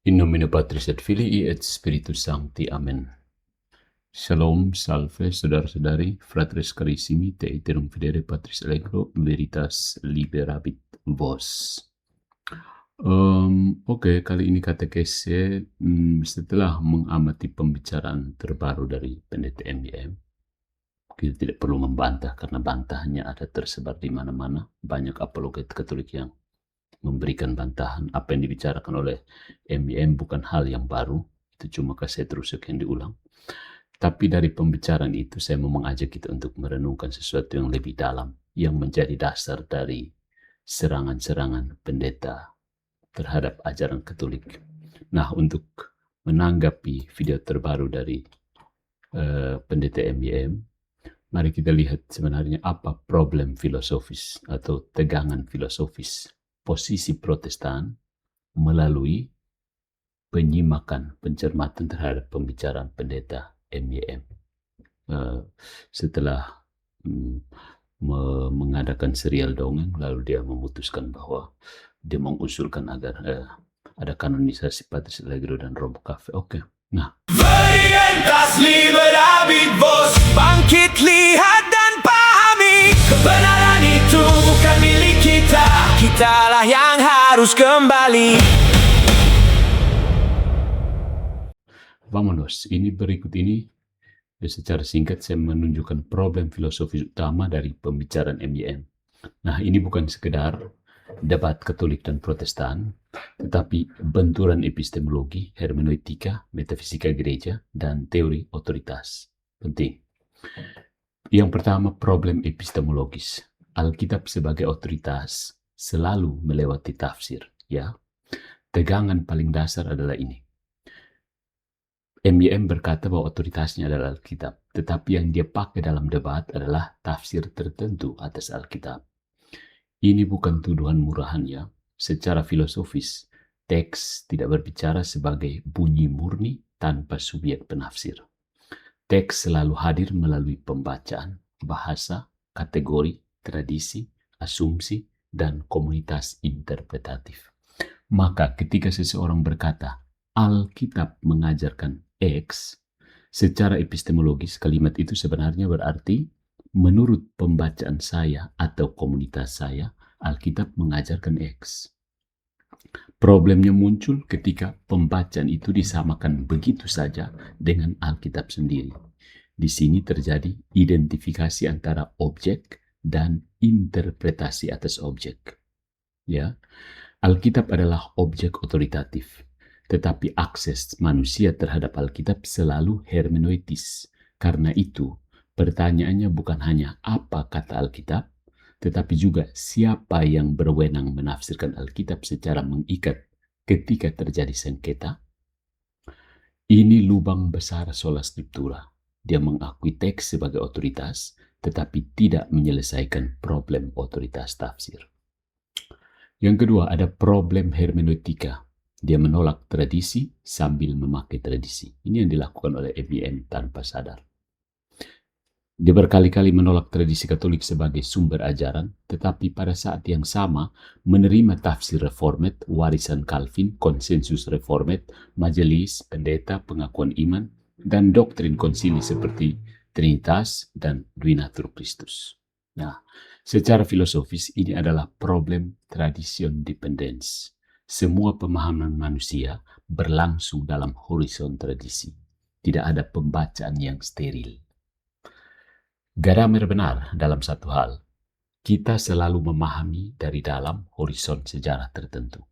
In nomine Patris et Filii et Spiritus Sancti. Amen. Shalom, salve, saudara-saudari, fratres carissimi, te iterum fidere Patris Allegro, veritas liberabit vos. Oke, kali ini katekese setelah mengamati pembicaraan terbaru dari pendeta MYM, kita tidak perlu membantah karena bantahnya ada tersebar di mana-mana. Banyak apologet Katolik yang memberikan bantahan. Apa yang dibicarakan oleh MYM bukan hal yang baru, itu cuma kaset rusuk yang diulang. Tapi dari pembicaraan itu saya mau mengajak kita untuk merenungkan sesuatu yang lebih dalam, yang menjadi dasar dari serangan-serangan pendeta terhadap ajaran Katolik. Nah, untuk menanggapi video terbaru dari pendeta MYM, mari kita lihat sebenarnya apa problem filosofis atau tegangan filosofis posisi Protestan melalui penyimakan, pencermatan terhadap pembicaraan pendeta MYM. Setelah mengadakan serial dongeng, lalu dia memutuskan bahwa dia mengusulkan agar ada kanonisasi Patris Allegro dan Romo Cafe. Oke. Nah, Veritas liberabit vos, bangkit, lihat dan pahami, kebenaran itu bukan milik kita, kitalah yang harus kembali. Vamonos, ini berikut ini secara singkat saya menunjukkan problem filosofis utama dari pembicaraan MYM. Nah, ini bukan sekedar debat Katolik dan Protestan, tetapi benturan epistemologi, hermeneutika, metafisika gereja, dan teori otoritas. Penting. Yang pertama, problem epistemologis. Alkitab sebagai otoritas selalu melewati tafsir. Ya, tegangan paling dasar adalah ini. MYM berkata bahwa otoritasnya adalah Alkitab, tetapi yang dia pakai dalam debat adalah tafsir tertentu atas Alkitab. Ini bukan tuduhan murahan ya. Secara filosofis, teks tidak berbicara sebagai bunyi murni tanpa subjek penafsir. Teks selalu hadir melalui pembacaan, bahasa, kategori, tradisi, asumsi, dan komunitas interpretatif. Maka ketika seseorang berkata, Alkitab mengajarkan X, secara epistemologis kalimat itu sebenarnya berarti menurut pembacaan saya atau komunitas saya, Alkitab mengajarkan X. Problemnya muncul ketika pembacaan itu disamakan begitu saja dengan Alkitab sendiri. Di sini terjadi identifikasi antara objek dan interpretasi atas objek. Ya, Alkitab adalah objek otoritatif. Tetapi akses manusia terhadap Alkitab selalu hermeneutis. Karena itu, pertanyaannya bukan hanya apa kata Alkitab, tetapi juga siapa yang berwenang menafsirkan Alkitab secara mengikat ketika terjadi sengketa. Ini lubang besar sola scriptura. Dia mengakui teks sebagai otoritas, tetapi tidak menyelesaikan problem otoritas tafsir. Yang kedua, ada problem hermeneutika. Dia menolak tradisi sambil memakai tradisi. Ini yang dilakukan oleh MYM tanpa sadar. Dia berkali-kali menolak tradisi Katolik sebagai sumber ajaran, tetapi pada saat yang sama menerima tafsir reformat, warisan Calvin, konsensus reformat, majelis, pendeta, pengakuan iman, dan doktrin konsili seperti Trinitas dan Duinatur Christus. Nah, secara filosofis ini adalah problem tradition dependence. Semua pemahaman manusia berlangsung dalam horizon tradisi. Tidak ada pembacaan yang steril. Gadamer benar dalam satu hal. Kita selalu memahami dari dalam horizon sejarah tertentu.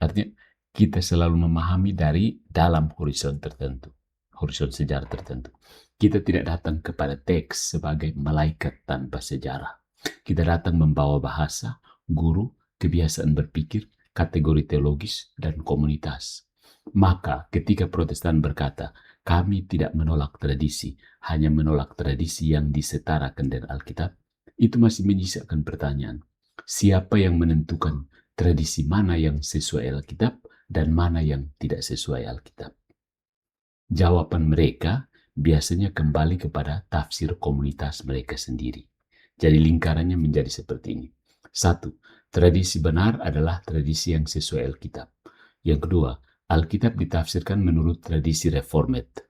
Artinya kita selalu memahami dari dalam horizon tertentu. Horizon sejarah tertentu. Kita tidak datang kepada teks sebagai malaikat tanpa sejarah. Kita datang membawa bahasa, guru, kebiasaan berpikir, kategori teologis, dan komunitas. Maka ketika Protestan berkata, kami tidak menolak tradisi, hanya menolak tradisi yang disetarakan dengan Alkitab, itu masih menyisakan pertanyaan. Siapa yang menentukan tradisi mana yang sesuai Alkitab dan mana yang tidak sesuai Alkitab? Jawaban mereka biasanya kembali kepada tafsir komunitas mereka sendiri. Jadi lingkarannya menjadi seperti ini. 1. Tradisi benar adalah tradisi yang sesuai Alkitab. Yang kedua, Alkitab ditafsirkan menurut tradisi Reformed.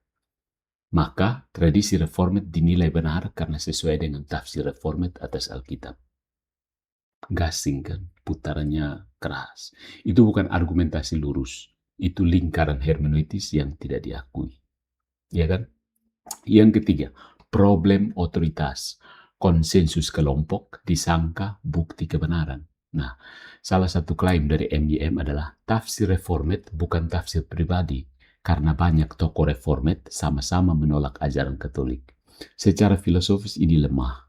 Maka tradisi Reformed dinilai benar karena sesuai dengan tafsir Reformed atas Alkitab. Gasing kan, putarannya keras. Itu bukan argumentasi lurus. Itu lingkaran hermeneutis yang tidak diakui. Ya kan? Yang ketiga, problem otoritas. Konsensus kelompok disangka bukti kebenaran. Nah, salah satu klaim dari MYM adalah tafsir Reformed bukan tafsir pribadi. Karena banyak tokoh Reformed sama-sama menolak ajaran Katolik. Secara filosofis ini lemah.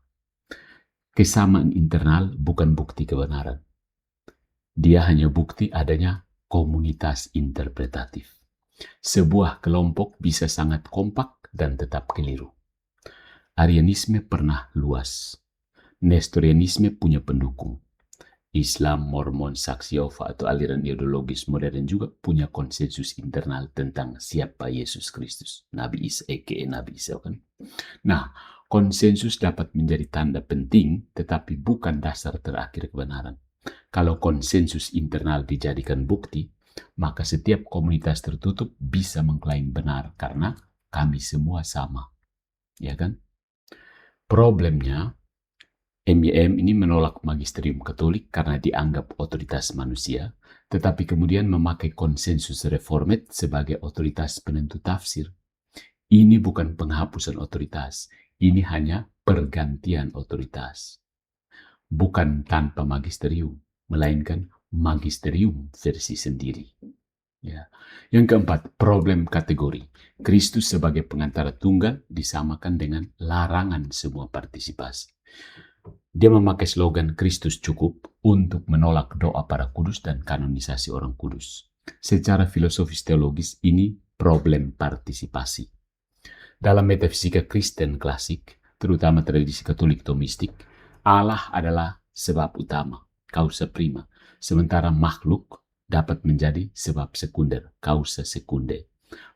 Kesamaan internal bukan bukti kebenaran. Dia hanya bukti adanya komunitas interpretatif. Sebuah kelompok bisa sangat kompak dan tetap keliru. Arianisme pernah luas. Nestorianisme punya pendukung. Islam, Mormon, Saksi Yehova atau aliran ideologis modern juga punya konsensus internal tentang siapa Yesus Kristus. Nabi Isa, Nabi Isa kan. Nah, konsensus dapat menjadi tanda penting tetapi bukan dasar terakhir kebenaran. Kalau konsensus internal dijadikan bukti, maka setiap komunitas tertutup bisa mengklaim benar karena kami semua sama. Ya kan? Problemnya, MYM ini menolak magisterium Katolik karena dianggap otoritas manusia, tetapi kemudian memakai konsensus Reformed sebagai otoritas penentu tafsir. Ini bukan penghapusan otoritas, ini hanya pergantian otoritas. Bukan tanpa magisterium, melainkan magisterium versi sendiri. Ya. Yang keempat, problem kategori. Kristus sebagai pengantara tunggal disamakan dengan larangan semua partisipasi. Dia memakai slogan Kristus cukup untuk menolak doa para kudus dan kanonisasi orang kudus. Secara filosofis teologis ini problem partisipasi. Dalam metafisika Kristen klasik, terutama tradisi Katolik Thomistik, Allah adalah sebab utama, causa prima, sementara makhluk dapat menjadi sebab sekunder, causa secundae.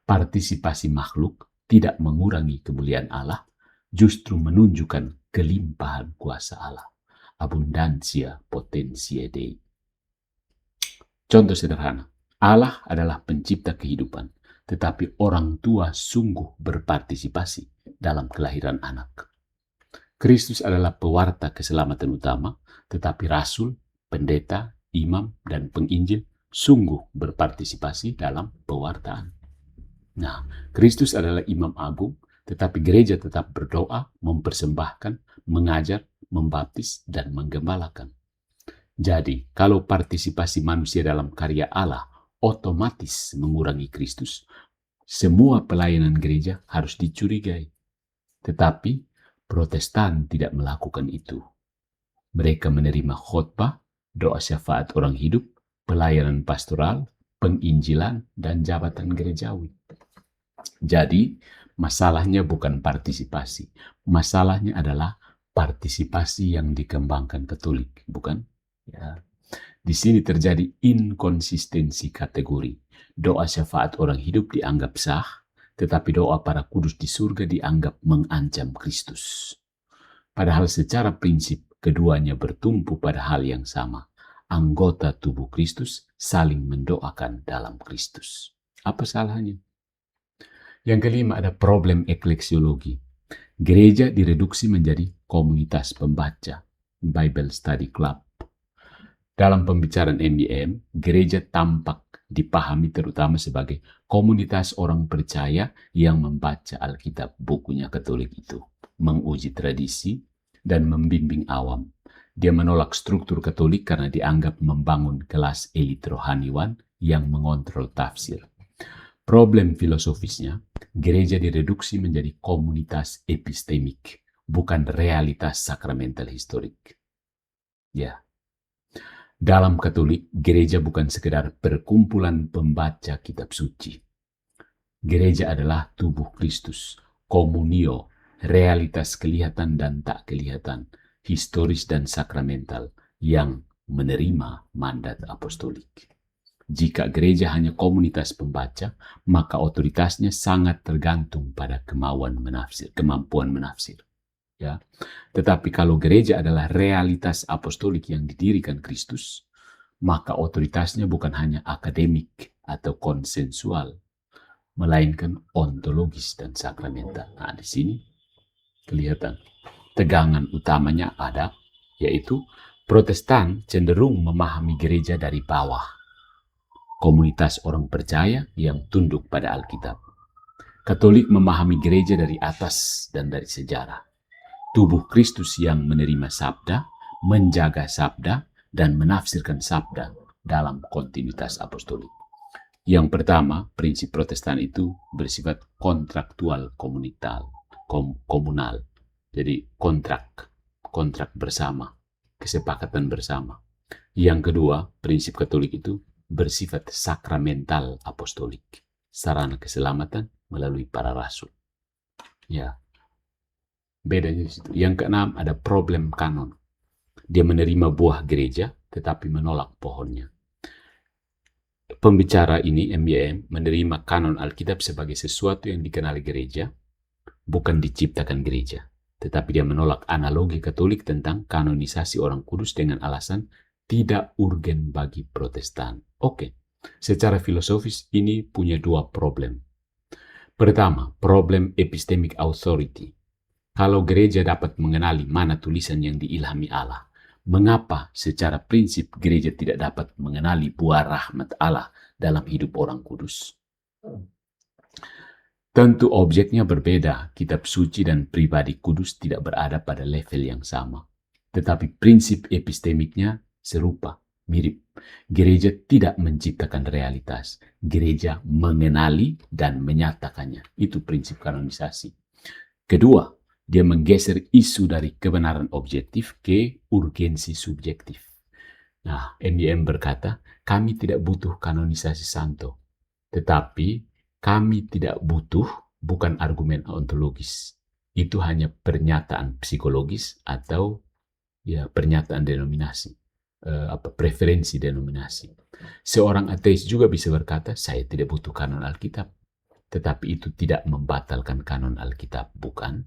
Partisipasi makhluk tidak mengurangi kemuliaan Allah, justru menunjukkan kelimpahan kuasa Allah. Abundantia potentiae Dei. Contoh sederhana, Allah adalah pencipta kehidupan, tetapi orang tua sungguh berpartisipasi dalam kelahiran anak. Kristus adalah pewarta keselamatan utama, tetapi rasul, pendeta, imam, dan penginjil sungguh berpartisipasi dalam pewartaan. Nah, Kristus adalah imam agung, tetapi gereja tetap berdoa, mempersembahkan, mengajar, membaptis, dan menggembalakan. Jadi, kalau partisipasi manusia dalam karya Allah otomatis mengurangi Kristus, semua pelayanan gereja harus dicurigai. Tetapi, Protestan tidak melakukan itu. Mereka menerima khotbah, doa syafaat orang hidup, pelayanan pastoral, penginjilan, dan jabatan gerejawi. Jadi, masalahnya bukan partisipasi. Masalahnya adalah partisipasi yang dikembangkan Katolik, bukan? Ya. Di sini terjadi inkonsistensi kategori. Doa syafaat orang hidup dianggap sah, tetapi doa para kudus di surga dianggap mengancam Kristus. Padahal secara prinsip keduanya bertumpu pada hal yang sama. Anggota tubuh Kristus saling mendoakan dalam Kristus. Apa salahnya? Yang kelima ada problem ekleksiologi. Gereja direduksi menjadi komunitas pembaca, Bible Study Club. Dalam pembicaraan MYM, gereja tampak dipahami terutama sebagai komunitas orang percaya yang membaca Alkitab, bukunya Katolik itu, menguji tradisi, dan membimbing awam. Dia menolak struktur Katolik karena dianggap membangun kelas elit rohaniwan yang mengontrol tafsir. Problem filosofisnya, gereja direduksi menjadi komunitas epistemik, bukan realitas sakramental historik. Ya. Dalam Katolik, gereja bukan sekedar perkumpulan pembaca kitab suci. Gereja adalah tubuh Kristus, komunio, realitas kelihatan dan tak kelihatan, historis dan sakramental yang menerima mandat apostolik. Jika gereja hanya komunitas pembaca, maka otoritasnya sangat tergantung pada kemampuan menafsir. Ya. Tetapi kalau gereja adalah realitas apostolik yang didirikan Kristus, maka otoritasnya bukan hanya akademik, atau konsensual, melainkan ontologis dan sakramental. Nah, di sini kelihatan tegangan utamanya ada, yaitu Protestan cenderung memahami gereja dari bawah, komunitas orang percaya yang tunduk pada Alkitab. Katolik memahami gereja dari atas dan dari sejarah. Tubuh Kristus yang menerima sabda, menjaga sabda, dan menafsirkan sabda dalam kontinuitas apostolik. Yang pertama, prinsip Protestan itu bersifat kontraktual komunal. Jadi kontrak bersama, kesepakatan bersama. Yang kedua, prinsip Katolik itu bersifat sakramental apostolik, sarana keselamatan melalui para rasul. Ya, bedanya di situ. Yang keenam, ada problem kanon. Dia menerima buah gereja, tetapi menolak pohonnya. Pembicara ini, MYM, menerima kanon Alkitab sebagai sesuatu yang dikenali gereja, bukan diciptakan gereja. Tetapi dia menolak analogi Katolik tentang kanonisasi orang kudus dengan alasan tidak urgen bagi Protestan. Oke, secara filosofis ini punya dua problem. Pertama, problem epistemic authority. Kalau gereja dapat mengenali mana tulisan yang diilhami Allah, mengapa secara prinsip gereja tidak dapat mengenali buah rahmat Allah dalam hidup orang kudus? Tentu objeknya berbeda, kitab suci dan pribadi kudus tidak berada pada level yang sama. Tetapi prinsip epistemiknya serupa, mirip. Gereja tidak menciptakan realitas, gereja mengenali dan menyatakannya. Itu prinsip kanonisasi. Kedua, dia menggeser isu dari kebenaran objektif ke urgensi subjektif. Nah, MYM berkata, kami tidak butuh kanonisasi santo, tetapi kami tidak butuh bukan argumen ontologis. Itu hanya pernyataan psikologis atau ya pernyataan denominasi, preferensi denominasi. Seorang ateis juga bisa berkata, saya tidak butuh kanon Alkitab, tetapi itu tidak membatalkan kanon Alkitab, bukan?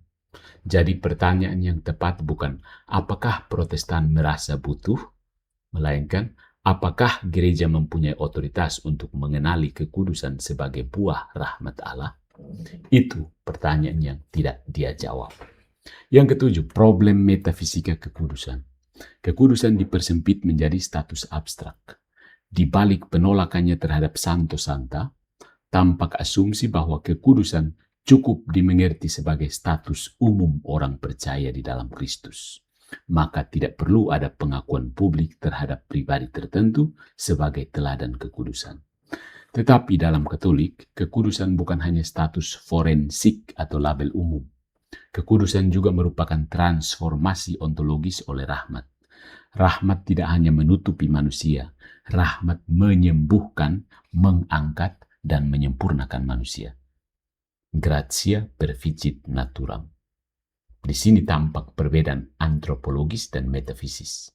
Jadi pertanyaan yang tepat bukan apakah Protestan merasa butuh, melainkan apakah gereja mempunyai otoritas untuk mengenali kekudusan sebagai buah rahmat Allah? Itu pertanyaan yang tidak dia jawab. Yang ketujuh, problem metafisika kekudusan. Kekudusan dipersempit menjadi status abstrak. Di balik penolakannya terhadap santo santa, tampak asumsi bahwa kekudusan cukup dimengerti sebagai status umum orang percaya di dalam Kristus. Maka tidak perlu ada pengakuan publik terhadap pribadi tertentu sebagai teladan kekudusan. Tetapi dalam Katolik, kekudusan bukan hanya status forensik atau label umum. Kekudusan juga merupakan transformasi ontologis oleh rahmat. Rahmat tidak hanya menutupi manusia, rahmat menyembuhkan, mengangkat, dan menyempurnakan manusia. Gratia perficit naturam. Di sini tampak perbedaan antropologis dan metafisis.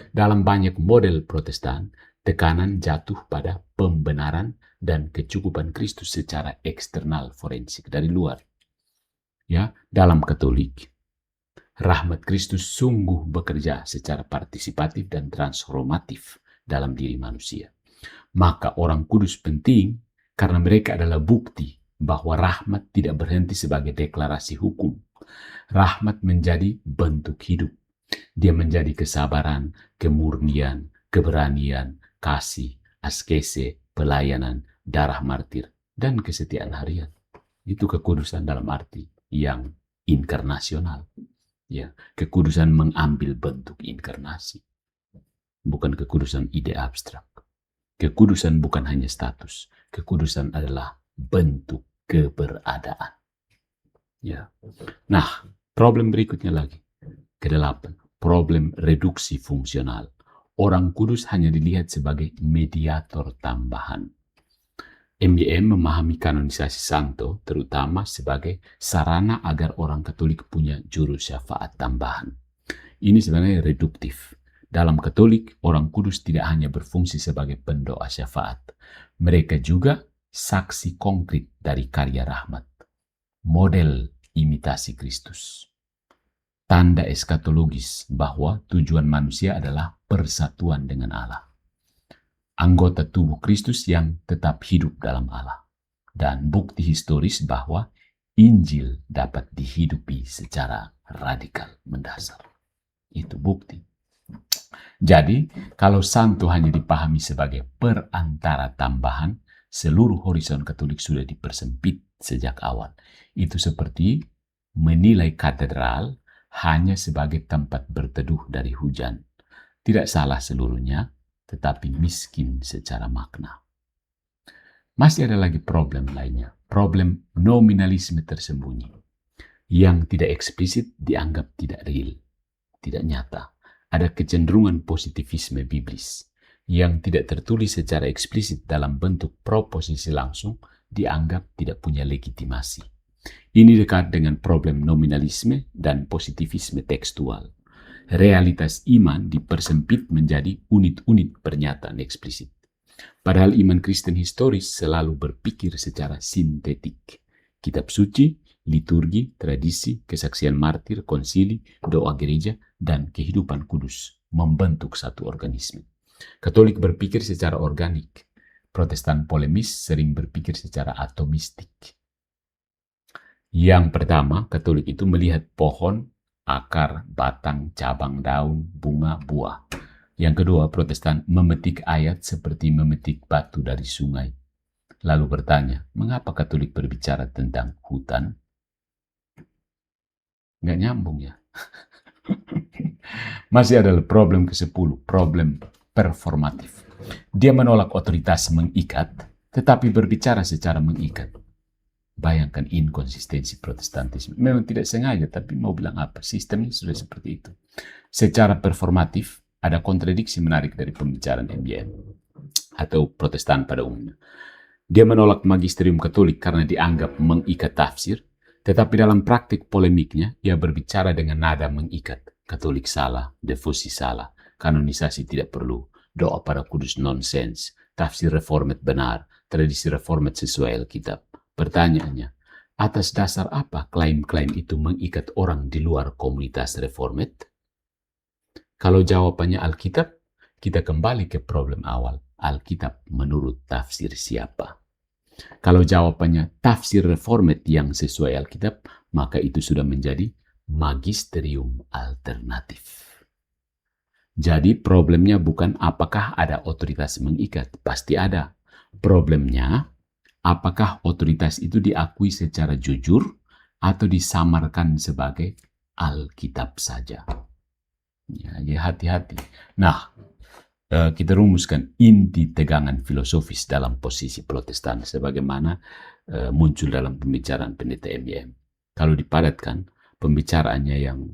Dalam banyak model Protestan, tekanan jatuh pada pembenaran dan kecukupan Kristus secara eksternal forensik dari luar. Ya, dalam Katolik, rahmat Kristus sungguh bekerja secara partisipatif dan transformatif dalam diri manusia. Maka orang kudus penting karena mereka adalah bukti bahwa rahmat tidak berhenti sebagai deklarasi hukum. Rahmat menjadi bentuk hidup. Dia menjadi kesabaran, kemurnian, keberanian, kasih, askese, pelayanan, darah martir, dan kesetiaan harian. Itu kekudusan dalam arti yang inkarnasional. Ya, kekudusan mengambil bentuk inkarnasi. Bukan kekudusan ide abstrak. Kekudusan bukan hanya status. Kekudusan adalah bentuk keberadaan. Ya. Nah, problem berikutnya lagi. Kedelapan, problem reduksi fungsional. Orang kudus hanya dilihat sebagai mediator tambahan. MYM memahami kanonisasi santo terutama sebagai sarana agar orang Katolik punya juru syafaat tambahan. Ini sebenarnya reduktif. Dalam Katolik, orang kudus tidak hanya berfungsi sebagai pendoa syafaat. Mereka juga saksi konkret dari karya rahmat. Model imitasi Kristus. Tanda eskatologis bahwa tujuan manusia adalah persatuan dengan Allah. anggota tubuh Kristus yang tetap hidup dalam Allah, dan bukti historis bahwa Injil dapat dihidupi secara radikal mendasar. Itu bukti. Jadi, kalau santo hanya dipahami sebagai perantara tambahan, seluruh horizon Katolik sudah dipersempit sejak awal. Itu seperti menilai katedral hanya sebagai tempat berteduh dari hujan. Tidak salah seluruhnya, tetapi miskin secara makna. Masih ada lagi problem lainnya, problem nominalisme tersembunyi, yang tidak eksplisit dianggap tidak real, tidak nyata. Ada kecenderungan positivisme biblis, yang tidak tertulis secara eksplisit dalam bentuk proposisi langsung, dianggap tidak punya legitimasi. Ini dekat dengan problem nominalisme dan positivisme tekstual. Realitas iman dipersempit menjadi unit-unit pernyataan eksplisit. Padahal iman Kristen historis selalu berpikir secara sintetik. Kitab suci, liturgi, tradisi, kesaksian martir, konsili, doa gereja, dan kehidupan kudus membentuk satu organisme. Katolik berpikir secara organik. Protestan polemis sering berpikir secara atomistik. Yang pertama, Katolik itu melihat pohon, akar, batang, cabang, daun, bunga, buah. Yang kedua, Protestan memetik ayat seperti memetik batu dari sungai. Lalu bertanya, mengapa Katolik berbicara tentang hutan? Nggak nyambung ya. Masih ada problem ke-10, problem performatif. Dia menolak otoritas mengikat, tetapi berbicara secara mengikat. Bayangkan inkonsistensi Protestantisme. Memang tidak sengaja, tapi mau bilang apa? Sistemnya sudah seperti itu. Secara performatif, ada kontradiksi menarik dari pembicaraan MBM atau Protestan pada umumnya. Dia menolak magisterium Katolik karena dianggap mengikat tafsir, tetapi dalam praktik polemiknya, ia berbicara dengan nada mengikat. Katolik salah, devosi salah, kanonisasi tidak perlu, doa para kudus nonsens, tafsir reformat benar, tradisi reformat sesuai Alkitab. Pertanyaannya, atas dasar apa klaim-klaim itu mengikat orang di luar komunitas reformat? Kalau jawabannya Alkitab, kita kembali ke problem awal. Alkitab menurut tafsir siapa? Kalau jawabannya tafsir reformat yang sesuai Alkitab, maka itu sudah menjadi magisterium alternatif. Jadi problemnya bukan apakah ada otoritas mengikat, pasti ada. Problemnya, apakah otoritas itu diakui secara jujur atau disamarkan sebagai Alkitab saja? Ya, hati-hati. Nah, kita rumuskan inti tegangan filosofis dalam posisi Protestan sebagaimana muncul dalam pembicaraan pendeta MYM. Kalau dipadatkan, pembicaraannya yang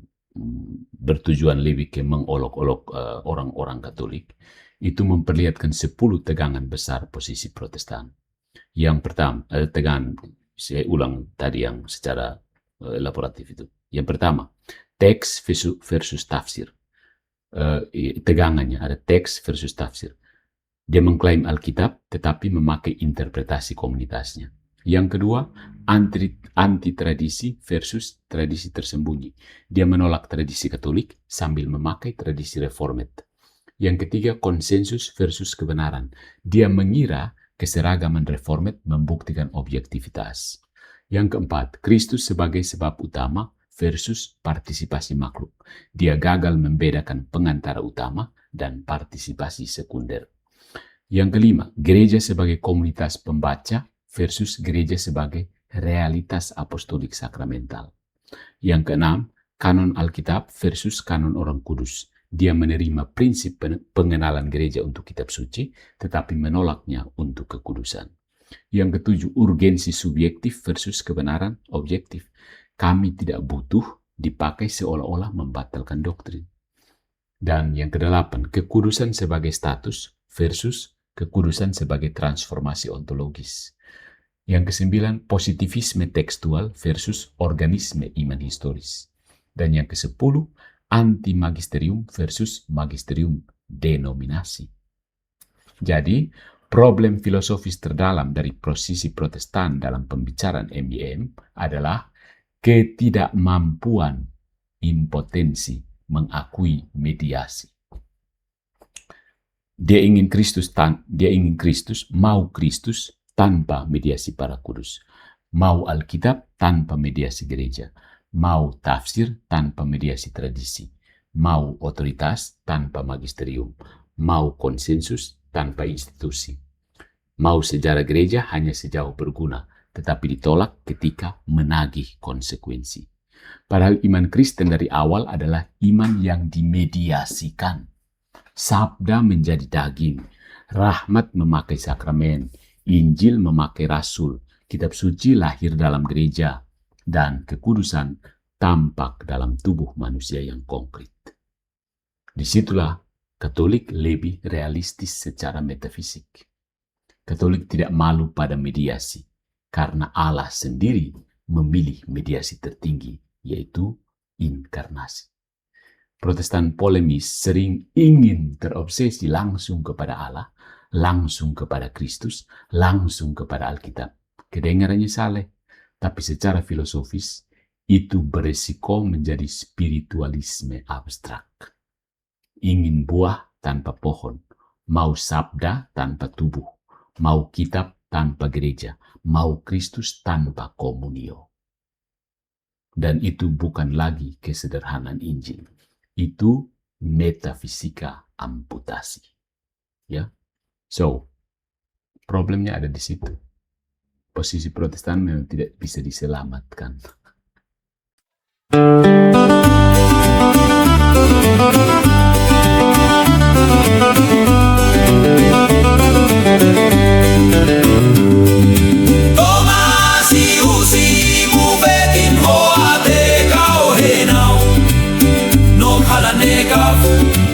bertujuan lebih ke mengolok-olok orang-orang Katolik, itu memperlihatkan 10 tegangan besar posisi Protestan. Yang pertama, tegangan, saya ulang tadi yang secara elaboratif itu. Yang pertama, teks versus tafsir. Tegangannya ada teks versus tafsir. Dia mengklaim Alkitab tetapi memakai interpretasi komunitasnya. Yang kedua, anti tradisi versus tradisi tersembunyi. Dia menolak tradisi Katolik sambil memakai tradisi reformat. Yang ketiga, konsensus versus kebenaran. Dia mengira keseragaman reformat membuktikan objektivitas. Yang keempat, Kristus sebagai sebab utama versus partisipasi makhluk. Dia gagal membedakan pengantara utama dan partisipasi sekunder. Yang kelima, gereja sebagai komunitas pembaca versus gereja sebagai realitas apostolik sakramental. Yang keenam, kanon Alkitab versus kanon orang kudus. Dia menerima prinsip pengenalan gereja untuk kitab suci, tetapi menolaknya untuk kekudusan. Yang ketujuh, urgensi subjektif versus kebenaran objektif. Kami tidak butuh dipakai seolah-olah membatalkan doktrin. Dan yang kedelapan, kekudusan sebagai status versus kekudusan sebagai transformasi ontologis. Yang kesembilan, positivisme tekstual versus organisme iman historis. Dan yang kesepuluh, anti-magisterium versus magisterium denominasi. Jadi, problem filosofis terdalam dari posisi Protestan dalam pembicaraan MYM adalah ketidakmampuan, impotensi mengakui mediasi. Dia ingin Kristus, mau Kristus tanpa mediasi para kudus. Mau Alkitab tanpa mediasi gereja. Mau tafsir tanpa mediasi tradisi. Mau otoritas tanpa magisterium. Mau konsensus tanpa institusi. Mau sejarah gereja hanya sejauh berguna, tetapi ditolak ketika menagih konsekuensi. Padahal iman Kristen dari awal adalah iman yang dimediasikan. Sabda menjadi daging, rahmat memakai sakramen, Injil memakai rasul, kitab suci lahir dalam gereja, dan kekudusan tampak dalam tubuh manusia yang konkret. Disitulah Katolik lebih realistis secara metafisik. Katolik tidak malu pada mediasi, karena Allah sendiri memilih mediasi tertinggi, yaitu inkarnasi. Protestan polemis sering ingin terobsesi langsung kepada Allah, langsung kepada Kristus, langsung kepada Alkitab. Kedengarannya salah, tapi secara filosofis itu beresiko menjadi spiritualisme abstrak. Ingin buah tanpa pohon, mau sabda tanpa tubuh, mau kitab tanpa gereja, mau Kristus tanpa komunio. Dan itu bukan lagi kesederhanaan Injil. Itu metafisika amputasi. Ya. So, problemnya ada di situ. Posisi Protestan memang tidak bisa diselamatkan.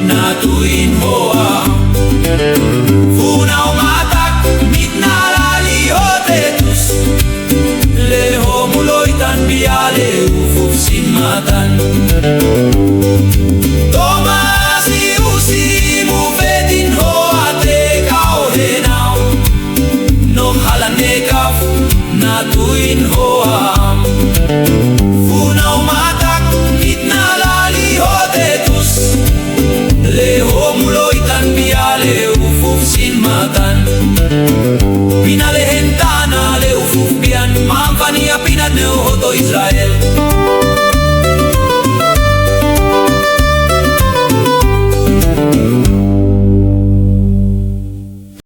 Natuin hoa Funau matak mitnalali hotetus Leho muloitan biale ufuf sinmatan Tomasi usimu fetin hoa te kau henau Nom halanekaf natuin hoa Funau matak mitnalali hotetus Leho muloitan biale ufuf sinmatan Pinalehentana le ufuf bian Mamfania pinat neohoto Israel